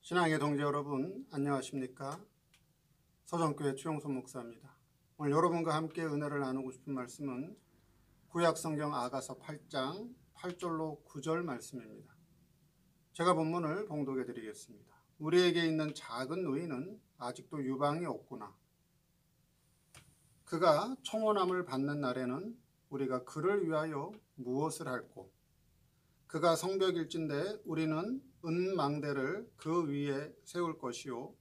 신앙의 동지 여러분, 안녕하십니까? 서정교회 최용선 목사입니다. 오늘 여러분과 함께 은혜를 나누고 싶은 말씀은 구약성경 아가서 8장 8절로 9절 말씀입니다. 제가 본문을 봉독해 드리겠습니다. 우리에게 있는 작은 누이는 아직도 유방이 없구나. 그가 청혼함을 받는 날에는 우리가 그를 위하여 무엇을 할꼬? 그가 성벽일진데 우리는 은망대를 그 위에 세울 것이요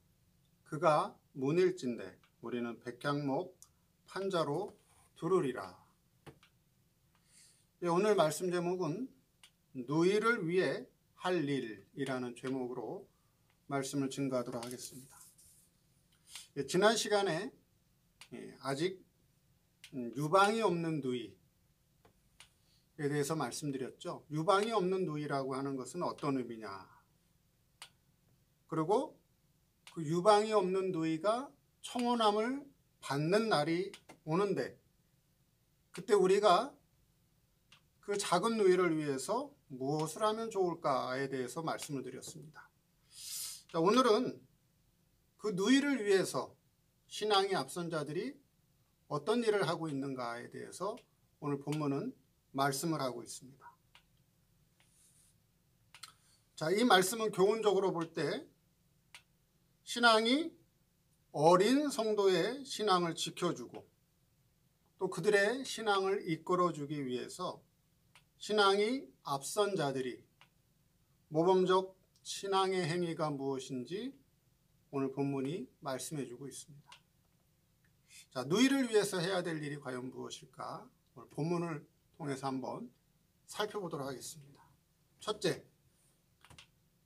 그가 문일진데 우리는 백향목 판자로 두르리라. 오늘 말씀 제목은 누이를 위해 할 일이라는 제목으로 말씀을 증거하도록 하겠습니다. 지난 시간에 아직 유방이 없는 누이에 대해서 말씀드렸죠. 유방이 없는 누이라고 하는 것은 어떤 의미냐. 그리고 그 유방이 없는 누이가 청혼함을 받는 날이 오는데 그때 우리가 그 작은 누이를 위해서 무엇을 하면 좋을까에 대해서 말씀을 드렸습니다. 자, 오늘은 그 누이를 위해서 신앙의 앞선 자들이 어떤 일을 하고 있는가에 대해서 오늘 본문은 말씀을 하고 있습니다. 자, 이 말씀은 교훈적으로 볼 때 신앙이 어린 성도의 신앙을 지켜주고 또 그들의 신앙을 이끌어주기 위해서 신앙이 앞선 자들이 모범적 신앙의 행위가 무엇인지 오늘 본문이 말씀해주고 있습니다. 자, 누이를 위해서 해야 될 일이 과연 무엇일까? 오늘 본문을 통해서 한번 살펴보도록 하겠습니다. 첫째,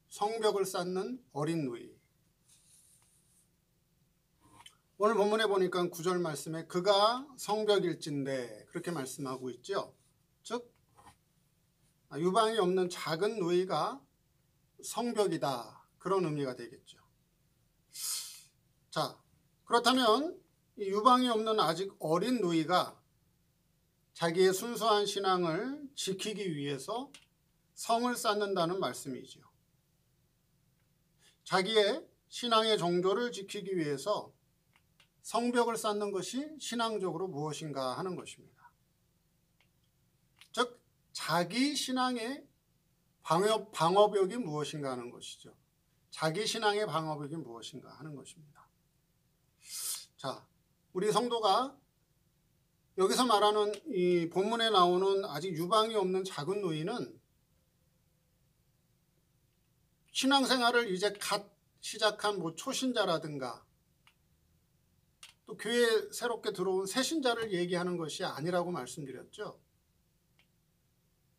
성벽을 쌓는 어린 누이. 오늘 본문에 보니까 9절 말씀에 그가 성벽일진데 그렇게 말씀하고 있죠. 즉 유방이 없는 작은 누이가 성벽이다, 그런 의미가 되겠죠. 자, 그렇다면 이 유방이 없는 아직 어린 누이가 자기의 순수한 신앙을 지키기 위해서 성을 쌓는다는 말씀이죠. 자기의 신앙의 정조를 지키기 위해서 성벽을 쌓는 것이 신앙적으로 무엇인가 하는 것입니다. 즉 자기 신앙의 방어벽이 무엇인가 하는 것이죠. 자기 신앙의 방어벽이 무엇인가 하는 것입니다. 자, 우리 성도가 여기서 말하는 이 본문에 나오는 아직 유방이 없는 작은 누이는 신앙생활을 이제 갓 시작한 초신자라든가 또 교회에 새롭게 들어온 새신자를 얘기하는 것이 아니라고 말씀드렸죠.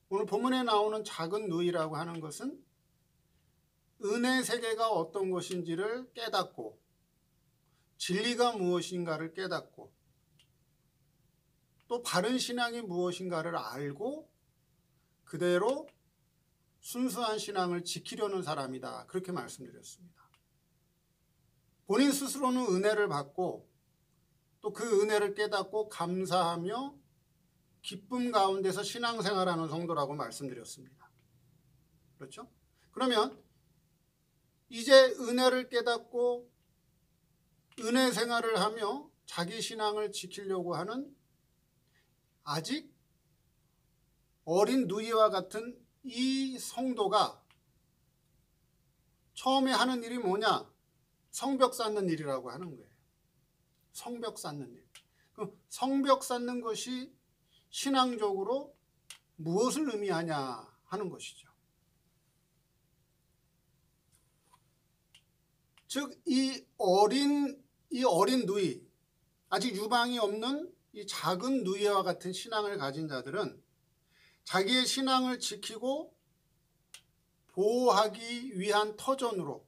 오늘 본문에 나오는 작은 누이라고 하는 것은 은혜 세계가 어떤 것인지를 깨닫고 진리가 무엇인가를 깨닫고 또 바른 신앙이 무엇인가를 알고 그대로 순수한 신앙을 지키려는 사람이다, 그렇게 말씀드렸습니다. 본인 스스로는 은혜를 받고 또 그 은혜를 깨닫고 감사하며 기쁨 가운데서 신앙생활하는 성도라고 말씀드렸습니다. 그렇죠? 그러면 이제 은혜를 깨닫고 은혜 생활을 하며 자기 신앙을 지키려고 하는 아직 어린 누이와 같은 이 성도가 처음에 하는 일이 뭐냐? 성벽 쌓는 일이라고 하는 거예요. 성벽 쌓는 일. 그럼 성벽 쌓는 것이 신앙적으로 무엇을 의미하냐 하는 것이죠. 즉 이 어린 누이, 아직 유방이 없는 이 작은 누이와 같은 신앙을 가진 자들은 자기의 신앙을 지키고 보호하기 위한 터전으로,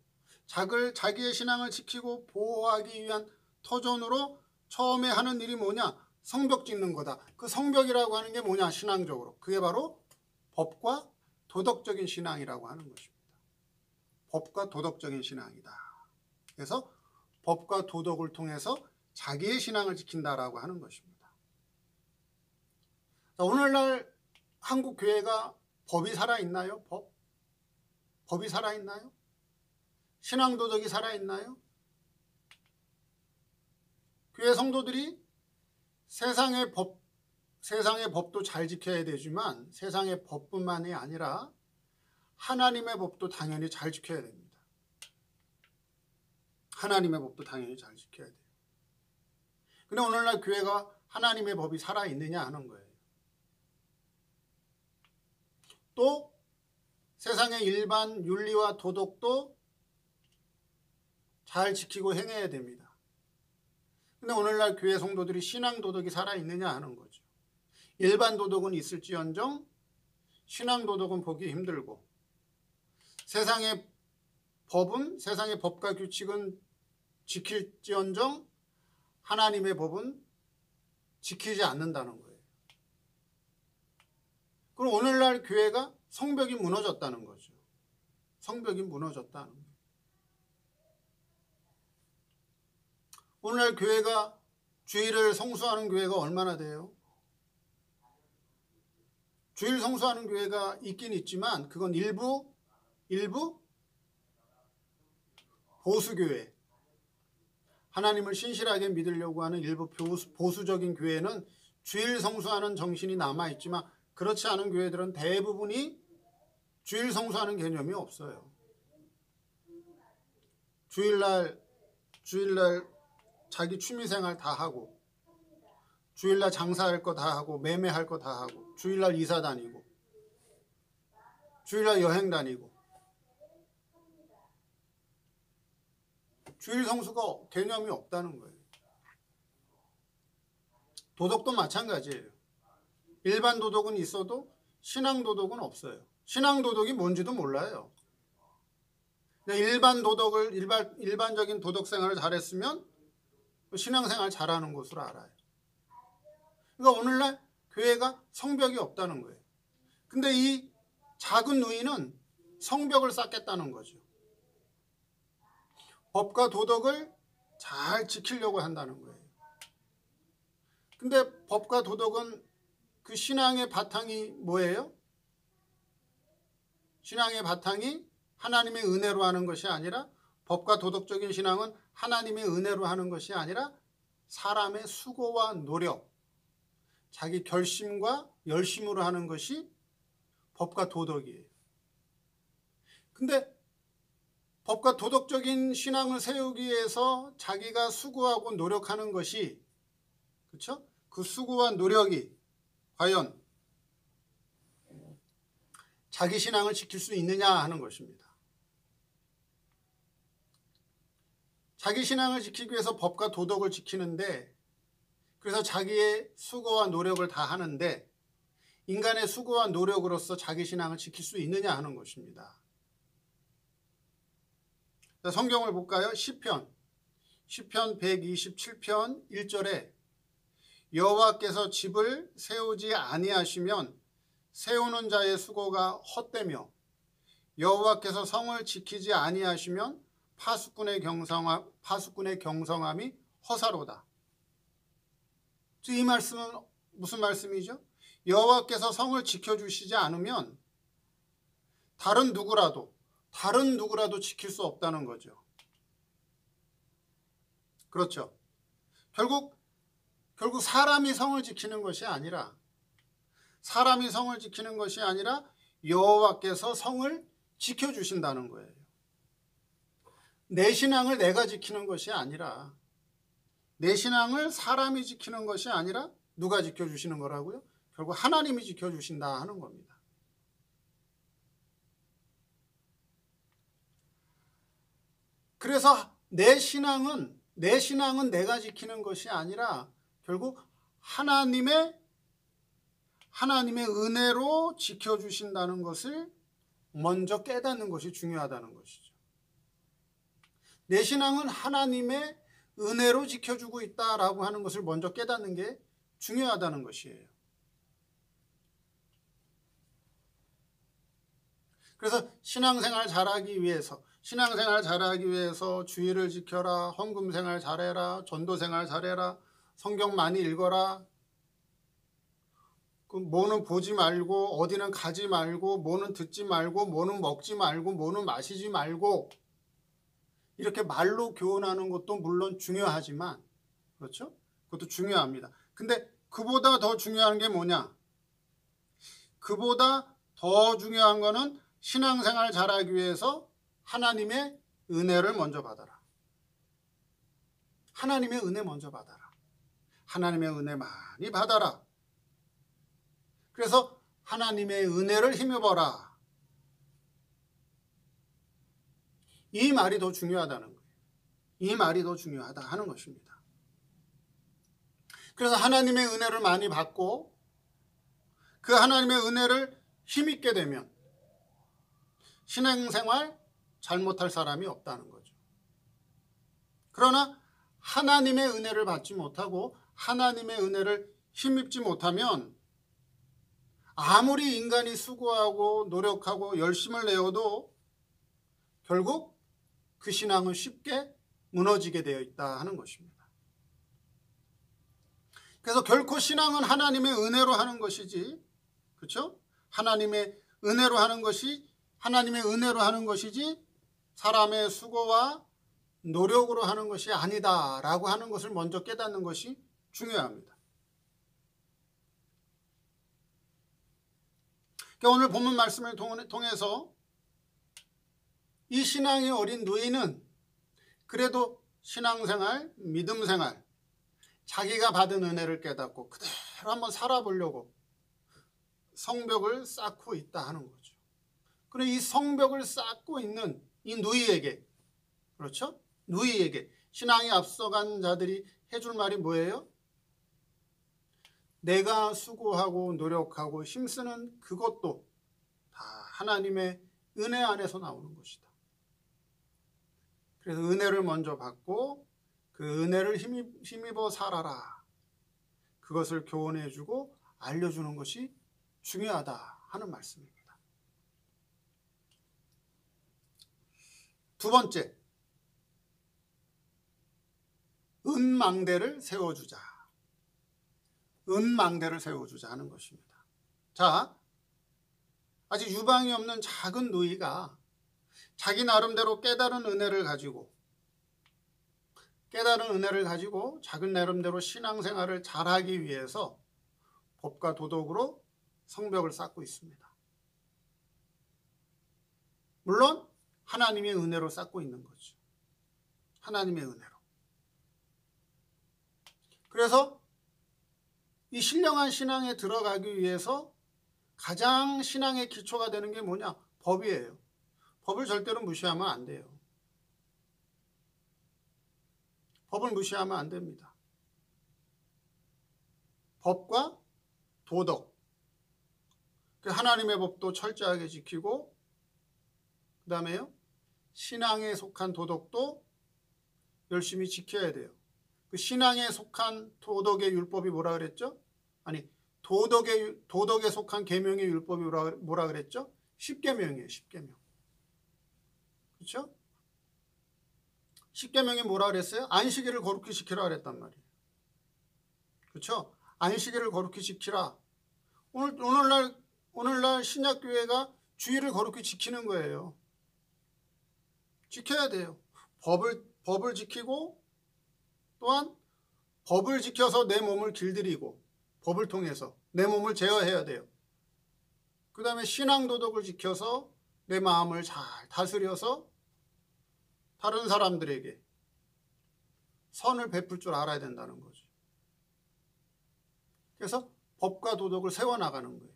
자기의 신앙을 지키고 보호하기 위한 터전으로 처음에 하는 일이 뭐냐? 성벽 짓는 거다. 그 성벽이라고 하는 게 뭐냐? 신앙적으로. 그게 바로 법과 도덕적인 신앙이라고 하는 것입니다. 법과 도덕적인 신앙이다. 그래서 법과 도덕을 통해서 자기의 신앙을 지킨다라고 하는 것입니다. 자, 오늘날 한국 교회가 법이 살아있나요? 법이 살아있나요? 신앙도덕이 살아있나요? 교회 성도들이 세상의 법도 잘 지켜야 되지만 세상의 법뿐만이 아니라 하나님의 법도 당연히 잘 지켜야 됩니다. 하나님의 법도 당연히 잘 지켜야 돼요. 근데 오늘날 교회가 하나님의 법이 살아있느냐 하는 거예요. 또 세상의 일반 윤리와 도덕도 잘 지키고 행해야 됩니다. 근데 오늘날 교회 성도들이 신앙 도덕이 살아있느냐 하는 거죠. 일반 도덕은 있을지언정 신앙 도덕은 보기 힘들고 세상의 법과 규칙은 지킬지언정 하나님의 법은 지키지 않는다는 거예요. 그럼 오늘날 교회가 성벽이 무너졌다는 거죠. 성벽이 무너졌다는 거예요. 오늘날 교회가 주일을 성수하는 교회가 얼마나 돼요? 주일 성수하는 교회가 있긴 있지만 그건 일부 보수교회, 하나님을 신실하게 믿으려고 하는 일부 보수적인 교회는 주일 성수하는 정신이 남아있지만 그렇지 않은 교회들은 대부분이 주일 성수하는 개념이 없어요. 주일날 자기 취미생활 다 하고 주일날 장사할 거 다 하고 매매할 거 다 하고 주일날 이사 다니고 주일날 여행 다니고 주일 성수가 개념이 없다는 거예요. 도덕도 마찬가지예요. 일반 도덕은 있어도 신앙 도덕은 없어요. 신앙 도덕이 뭔지도 몰라요. 일반적인 도덕 생활을 잘했으면 신앙 생활 잘하는 것으로 알아요. 그러니까 오늘날 교회가 성벽이 없다는 거예요. 근데 이 작은 누이는 성벽을 쌓겠다는 거죠. 법과 도덕을 잘 지키려고 한다는 거예요. 근데 법과 도덕은 그 신앙의 바탕이 뭐예요? 신앙의 바탕이 하나님의 은혜로 하는 것이 아니라 법과 도덕적인 신앙은 하나님의 은혜로 하는 것이 아니라 사람의 수고와 노력, 자기 결심과 열심으로 하는 것이 법과 도덕이에요. 근데 법과 도덕적인 신앙을 세우기 위해서 자기가 수고하고 노력하는 것이, 그렇죠? 그 수고와 노력이 과연 자기 신앙을 지킬 수 있느냐 하는 것입니다. 자기 신앙을 지키기 위해서 법과 도덕을 지키는데, 그래서 자기의 수고와 노력을 다 하는데 인간의 수고와 노력으로서 자기 신앙을 지킬 수 있느냐 하는 것입니다. 자, 성경을 볼까요? 시편 127편 1절에 여호와께서 집을 세우지 아니하시면 세우는 자의 수고가 헛되며 여호와께서 성을 지키지 아니하시면 파수꾼의 경성함이 허사로다. 이 말씀은 무슨 말씀이죠? 여호와께서 성을 지켜주시지 않으면 다른 누구라도 지킬 수 없다는 거죠. 그렇죠. 결국 사람이 성을 지키는 것이 아니라 여호와께서 성을 지켜주신다는 거예요. 내 신앙을 내가 지키는 것이 아니라, 내 신앙을 사람이 지키는 것이 아니라 누가 지켜주시는 거라고요? 결국 하나님이 지켜주신다 하는 겁니다. 그래서 내 신앙은 내가 지키는 것이 아니라 결국 하나님의 은혜로 지켜주신다는 것을 먼저 깨닫는 것이 중요하다는 것이죠. 내 신앙은 하나님의 은혜로 지켜주고 있다라고 하는 것을 먼저 깨닫는 게 중요하다는 것이에요. 그래서 신앙생활 잘하기 위해서 주일을 지켜라, 헌금생활 잘해라, 전도생활 잘해라, 성경 많이 읽어라, 뭐는 보지 말고 어디는 가지 말고 뭐는 듣지 말고 뭐는 먹지 말고 뭐는 마시지 말고 이렇게 말로 교훈하는 것도 물론 중요하지만, 그렇죠? 그것도 중요합니다. 근데 그보다 더 중요한 게 뭐냐? 그보다 더 중요한 거는 신앙생활 잘하기 위해서 하나님의 은혜를 먼저 받아라. 하나님의 은혜 먼저 받아라. 하나님의 은혜 많이 받아라. 그래서 하나님의 은혜를 힘입어라. 이 말이 더 중요하다는 거예요. 이 말이 더 중요하다 하는 것입니다. 그래서 하나님의 은혜를 많이 받고 그 하나님의 은혜를 힘입게 되면 신앙생활 잘못할 사람이 없다는 거죠. 그러나 하나님의 은혜를 받지 못하고 하나님의 은혜를 힘입지 못하면 아무리 인간이 수고하고 노력하고 열심을 내어도 결국 그 신앙은 쉽게 무너지게 되어 있다 하는 것입니다. 그래서 결코 신앙은 하나님의 은혜로 하는 것이지, 그렇죠? 하나님의 은혜로 하는 것이지 사람의 수고와 노력으로 하는 것이 아니다라고 하는 것을 먼저 깨닫는 것이 중요합니다. 그러니까 오늘 본문 말씀을 통해서 이 신앙이 어린 누이는 그래도 신앙생활, 믿음생활, 자기가 받은 은혜를 깨닫고 그대로 한번 살아보려고 성벽을 쌓고 있다 하는 거죠. 그리고 이 성벽을 쌓고 있는 이 누이에게, 그렇죠? 누이에게 신앙이 앞서간 자들이 해줄 말이 뭐예요? 내가 수고하고 노력하고 힘쓰는 그것도 다 하나님의 은혜 안에서 나오는 것이다. 그래서 은혜를 먼저 받고 그 은혜를 힘입어 살아라. 그것을 교훈해주고 알려주는 것이 중요하다 하는 말씀입니다. 두 번째, 은망대를 세워주자. 은망대를 세워주자 하는 것입니다. 자, 아직 유방이 없는 작은 누이가 자기 나름대로 깨달은 은혜를 가지고 작은 나름대로 신앙생활을 잘하기 위해서 법과 도덕으로 성벽을 쌓고 있습니다. 물론 하나님의 은혜로 쌓고 있는 거죠. 하나님의 은혜로. 그래서 이 신령한 신앙에 들어가기 위해서 가장 신앙의 기초가 되는 게 뭐냐? 법이에요. 법을 절대로 무시하면 안 돼요. 법을 무시하면 안 됩니다. 법과 도덕. 하나님의 법도 철저하게 지키고, 그 다음에요, 신앙에 속한 도덕도 열심히 지켜야 돼요. 그 신앙에 속한 도덕의 율법이 뭐라 그랬죠? 아니, 도덕에 속한 계명의 율법이 뭐라 그랬죠? 10계명이에요. 10계명. 그렇죠? 10계명이 뭐라 그랬어요? 안식일을 거룩히 지키라 그랬단 말이에요. 그렇죠? 안식일을 거룩히 지키라. 오늘날 신약교회가 주일을 거룩히 지키는 거예요. 지켜야 돼요. 법을 지키고, 또한 법을 지켜서 내 몸을 길들이고, 법을 통해서 내 몸을 제어해야 돼요. 그 다음에 신앙도덕을 지켜서 내 마음을 잘 다스려서 다른 사람들에게 선을 베풀 줄 알아야 된다는 거죠. 그래서 법과 도덕을 세워나가는 거예요.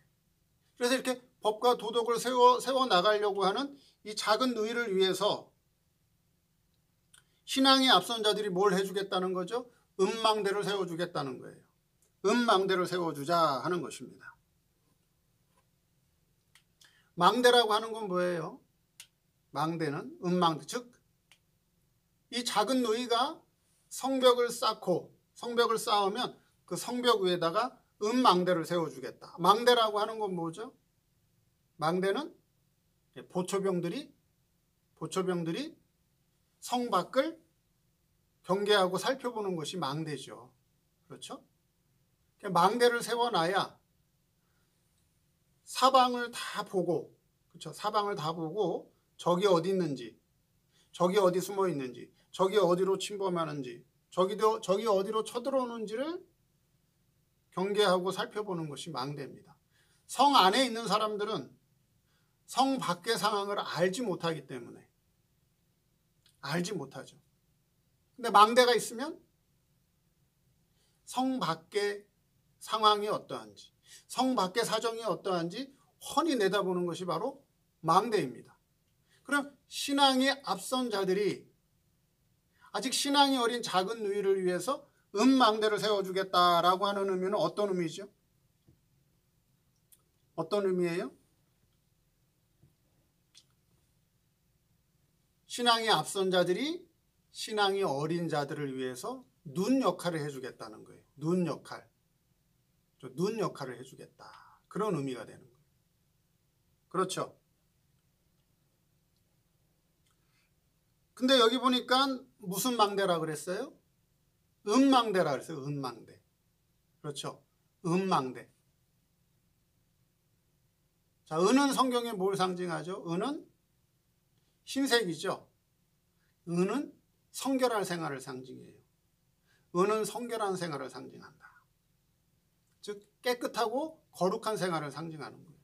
그래서 이렇게 법과 도덕을 세워나가려고 하는 이 작은 누이를 위해서 신앙에 앞선 자들이 뭘 해주겠다는 거죠? 은망대를 세워주겠다는 거예요. 은망대를 세워주자 하는 것입니다. 망대라고 하는 건 뭐예요? 망대는 은망대, 즉 이 작은 누이가 성벽을 쌓으면 그 성벽 위에다가 은망대를 세워주겠다. 망대라고 하는 건 뭐죠? 망대는 보초병들이 성 밖을 경계하고 살펴보는 것이 망대죠. 그렇죠? 망대를 세워놔야 사방을 다 보고, 그렇죠? 사방을 다 보고 적이 어디 있는지, 적이 어디 숨어 있는지, 적이 어디로 침범하는지, 적이 어디로 쳐들어오는지를 경계하고 살펴보는 것이 망대입니다. 성 안에 있는 사람들은 성 밖의 상황을 알지 못하기 때문에 알지 못하죠. 근데 망대가 있으면 성 밖의 상황이 어떠한지, 성 밖의 사정이 어떠한지 훤히 내다보는 것이 바로 망대입니다. 그럼 신앙이 앞선 자들이 아직 신앙이 어린 작은 누이를 위해서 망대를 세워주겠다라고 하는 의미는 어떤 의미죠? 어떤 의미예요? 신앙이 앞선 자들이 신앙이 어린 자들을 위해서 눈 역할을 해주겠다는 거예요. 눈 역할. 눈 역할을 해주겠다. 그런 의미가 되는 거예요. 그렇죠? 근데 여기 보니까 무슨 망대라 그랬어요? 망대라 그랬어요. 망대. 그렇죠? 망대. 자, 은은 성경에 뭘 상징하죠? 은은 흰색이죠. 은은 성결한 생활을 상징해요. 은은 성결한 생활을 상징한다. 즉 깨끗하고 거룩한 생활을 상징하는 거예요.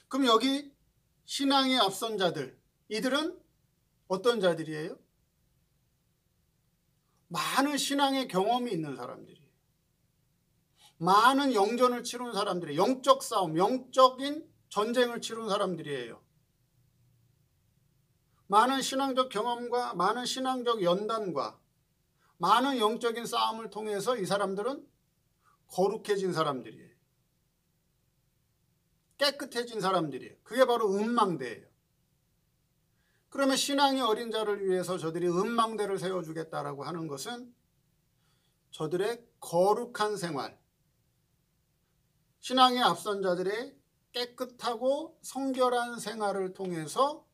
그럼 여기 신앙에 앞선 자들, 이들은 어떤 자들이에요? 많은 신앙의 경험이 있는 사람들이에요. 많은 영전을 치룬 사람들이에요. 영적 싸움, 영적인 전쟁을 치룬 사람들이에요. 많은 신앙적 경험과 많은 신앙적 연단과 많은 영적인 싸움을 통해서 이 사람들은 거룩해진 사람들이에요. 깨끗해진 사람들이에요. 그게 바로 망대예요. 그러면 신앙이 어린 자를 위해서 저들이 망대를 세워주겠다라고 하는 것은 저들의 거룩한 생활, 신앙에 앞선 자들의 깨끗하고 성결한 생활을 통해서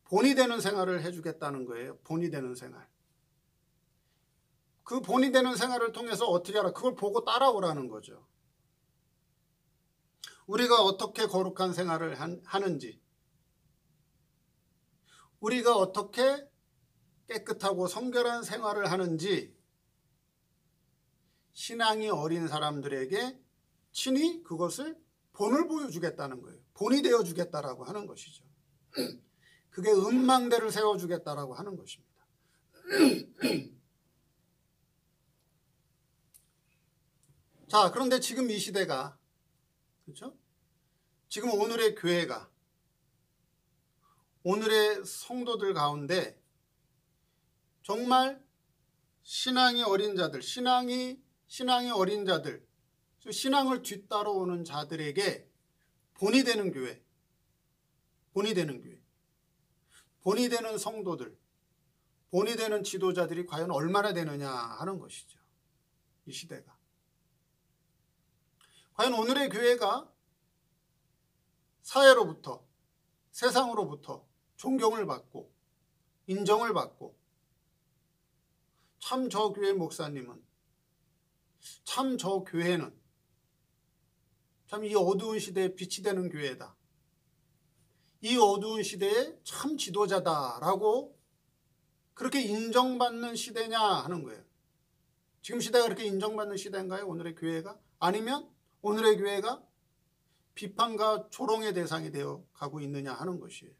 본이 되는 생활을 해주겠다는 거예요. 본이 되는 생활. 그 본이 되는 생활을 통해서 어떻게 하라? 그걸 보고 따라오라는 거죠. 우리가 어떻게 거룩한 생활을 하는지, 우리가 어떻게 깨끗하고 성결한 생활을 하는지 신앙이 어린 사람들에게 친히 그것을 본을 보여주겠다는 거예요. 본이 되어주겠다라고 하는 것이죠. 그게 망대를 세워주겠다라고 하는 것입니다. 자, 그런데 지금 이 시대가, 그렇죠? 지금 오늘의 교회가, 오늘의 성도들 가운데 정말 신앙이 어린 자들, 신앙이 어린 자들, 신앙을 뒤따라오는 자들에게 본이 되는 교회, 본이 되는 교회, 본이 되는 성도들, 본이 되는 지도자들이 과연 얼마나 되느냐 하는 것이죠. 이 시대가. 과연 오늘의 교회가 사회로부터, 세상으로부터 존경을 받고 인정을 받고 참 저 교회 목사님은, 참 저 교회는 참 이 어두운 시대에 빛이 되는 교회다, 이 어두운 시대에 참 지도자다라고 그렇게 인정받는 시대냐 하는 거예요. 지금 시대가 그렇게 인정받는 시대인가요? 오늘의 교회가? 아니면 오늘의 교회가 비판과 조롱의 대상이 되어 가고 있느냐 하는 것이에요.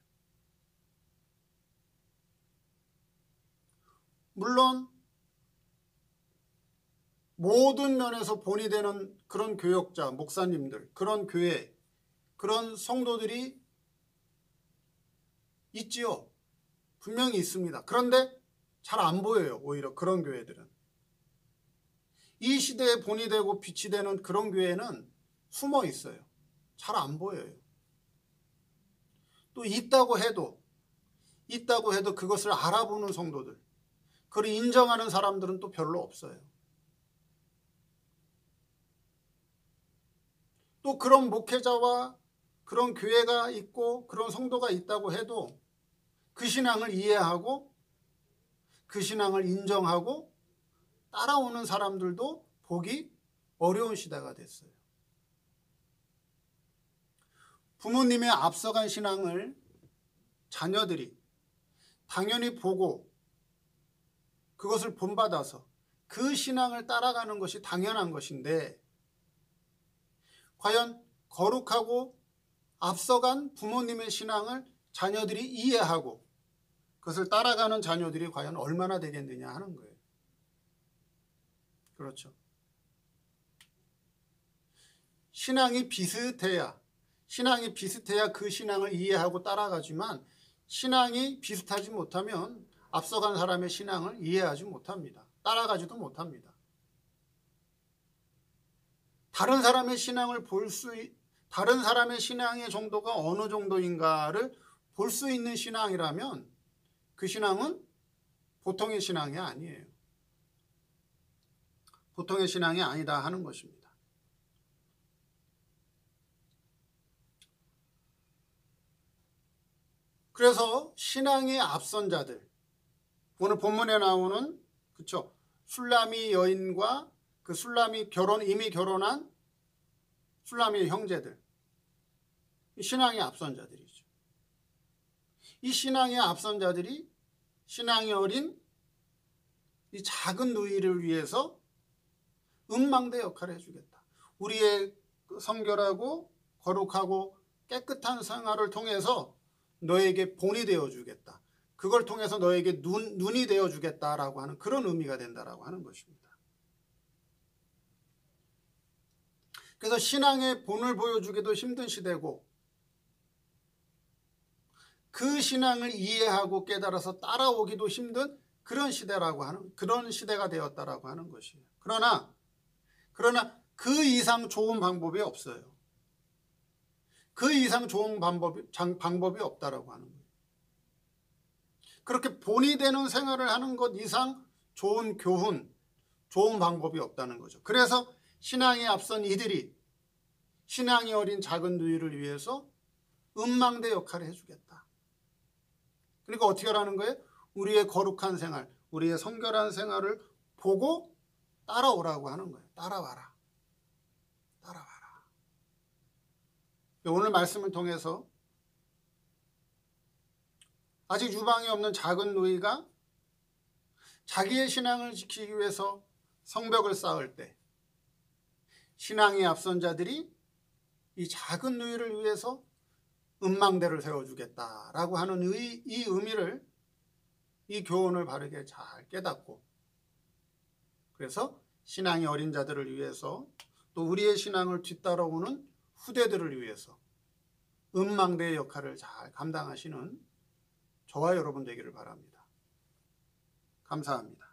물론 모든 면에서 본이 되는 그런 교역자, 목사님들, 그런 교회, 그런 성도들이 있지요. 분명히 있습니다. 그런데 잘 안 보여요. 오히려 그런 교회들은. 이 시대에 본이 되고 빛이 되는 그런 교회는 숨어 있어요. 잘 안 보여요. 또 있다고 해도 그것을 알아보는 성도들, 그걸 인정하는 사람들은 또 별로 없어요. 또 그런 목회자와 그런 교회가 있고 그런 성도가 있다고 해도 그 신앙을 이해하고 그 신앙을 인정하고 따라오는 사람들도 보기 어려운 시대가 됐어요. 부모님의 앞서간 신앙을 자녀들이, 당연히 보고 그것을 본받아서 그 신앙을 따라가는 것이 당연한 것인데, 과연 거룩하고 앞서간 부모님의 신앙을 자녀들이 이해하고 그것을 따라가는 자녀들이 과연 얼마나 되겠느냐 하는 거예요. 그렇죠. 신앙이 비슷해야 그 신앙을 이해하고 따라가지만, 신앙이 비슷하지 못하면 앞서간 사람의 신앙을 이해하지 못합니다. 따라가지도 못합니다. 다른 사람의 신앙의 정도가 어느 정도인가를 볼 수 있는 신앙이라면 그 신앙은 보통의 신앙이 아니에요. 보통의 신앙이 아니다 하는 것입니다. 그래서 신앙의 앞선 자들, 오늘 본문에 나오는, 그렇죠, 술라미 여인과 그 이미 결혼한 술라미의 형제들, 신앙의 앞선 자들이죠. 이 신앙의 앞선 자들이 신앙이 어린 이 작은 누이를 위해서 음망대 역할을 해주겠다. 우리의 성결하고 거룩하고 깨끗한 생활을 통해서 너에게 본이 되어주겠다. 그걸 통해서 너에게 눈이 되어주겠다라고 하는 그런 의미가 된다라고 하는 것입니다. 그래서 신앙의 본을 보여주기도 힘든 시대고, 그 신앙을 이해하고 깨달아서 따라오기도 힘든 그런 시대가 되었다라고 하는 것이에요. 그러나 그 이상 좋은 방법이 없어요. 그 이상 좋은 방법이 없다라고 하는 거예요. 그렇게 본이 되는 생활을 하는 것 이상 좋은 교훈, 좋은 방법이 없다는 거죠. 그래서 신앙에 앞선 이들이 신앙이 어린 작은 누이를 위해서 음망대 역할을 해주겠다. 그러니까 어떻게 하라는 거예요? 우리의 거룩한 생활, 우리의 성결한 생활을 보고 따라오라고 하는 거예요. 따라와라. 오늘 말씀을 통해서 아직 유방이 없는 작은 누이가 자기의 신앙을 지키기 위해서 성벽을 쌓을 때, 신앙의 앞선 자들이 이 작은 누이를 위해서 음망대를 세워주겠다라고 하는 이 의미를, 이 교훈을 바르게 잘 깨닫고, 그래서 신앙이 어린 자들을 위해서, 또 우리의 신앙을 뒤따라오는 후대들을 위해서 음망대의 역할을 잘 감당하시는 저와 여러분 되기를 바랍니다. 감사합니다.